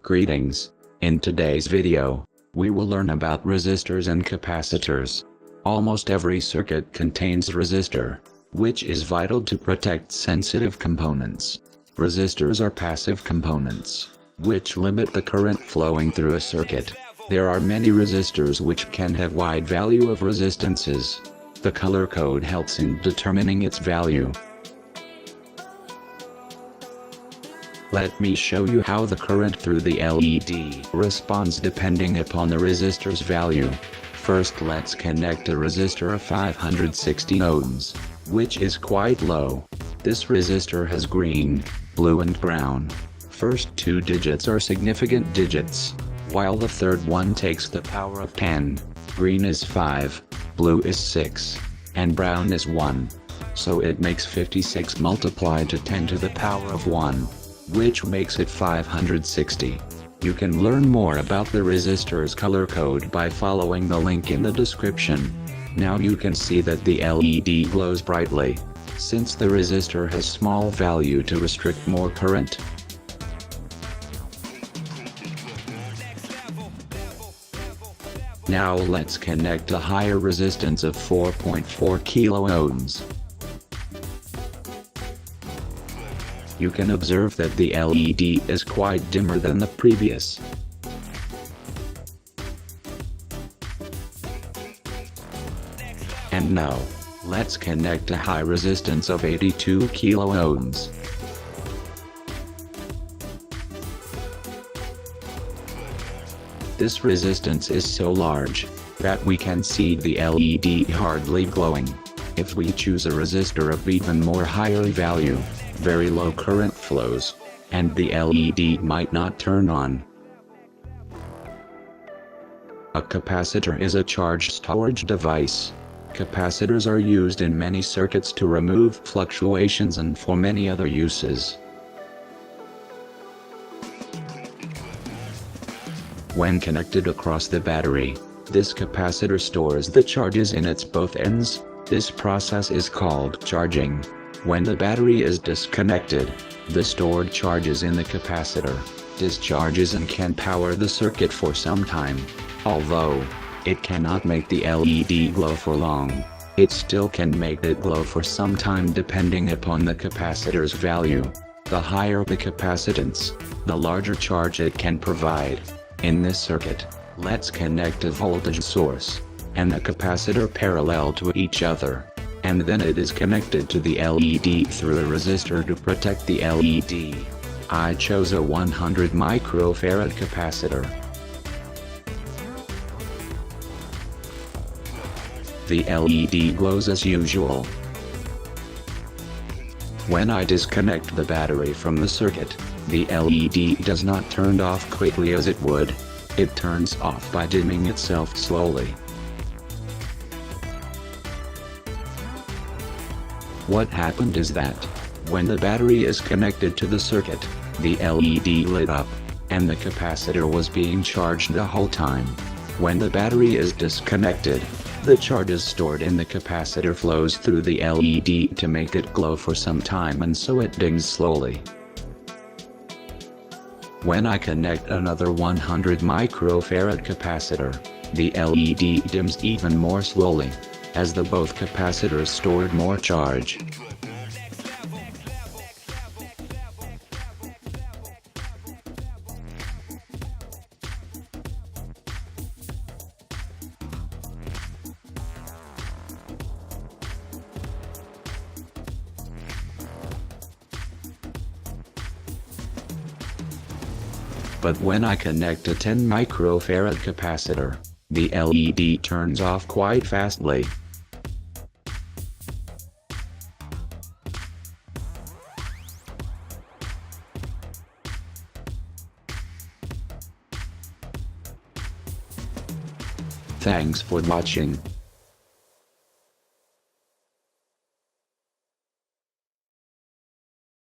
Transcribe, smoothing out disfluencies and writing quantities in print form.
Greetings. In today's video, we will learn about resistors and capacitors. Almost every circuit contains a resistor, which is vital to protect sensitive components. Resistors are passive components, which limit the current flowing through a circuit. There are many resistors which can have wide value of resistances. The color code helps in determining its value. Let me show you how the current through the LED responds depending upon the resistor's value. First, let's connect a resistor of 560 ohms, which is quite low. This resistor has green, blue and brown. First two digits are significant digits, while the third one takes the power of 10. Green is 5, blue is 6, and brown is 1. So it makes 56 multiplied to 10 to the power of 1, which makes it 560. You can learn more about the resistor's color code by following the link in the description. Now you can see that the LED glows brightly, since the resistor has small value to restrict more current. Now let's connect a higher resistance of 4.4 kilo ohms. You can observe that the LED is quite dimmer than the previous. And now, let's connect a high resistance of 82 kilo ohms. This resistance is so large that we can see the LED hardly glowing. If we choose a resistor of even more higher value, very low current flows, and the LED might not turn on. A capacitor is a charge storage device. Capacitors are used in many circuits to remove fluctuations and for many other uses. When connected across the battery, this capacitor stores the charges in its both ends. This process is called charging. When the battery is disconnected, the stored charges in the capacitor discharges and can power the circuit for some time. Although it cannot make the LED glow for long, it still can make it glow for some time depending upon the capacitor's value. The higher the capacitance, the larger charge it can provide. In this circuit, let's connect a voltage source and a capacitor parallel to each other, and then it is connected to the LED through a resistor to protect the LED. I chose a 100 microfarad capacitor. The LED glows as usual. When I disconnect the battery from the circuit, the LED does not turn off quickly as it would. It turns off by dimming itself slowly. What happened is that, when the battery is connected to the circuit, the LED lit up, and the capacitor was being charged the whole time. When the battery is disconnected, the charges stored in the capacitor flows through the LED to make it glow for some time, and so it dims slowly. When I connect another 100 microfarad capacitor, the LED dims even more slowly, as the both capacitors stored more charge. But when I connect a 10 microfarad capacitor, the LED turns off quite fastly. Thanks for watching.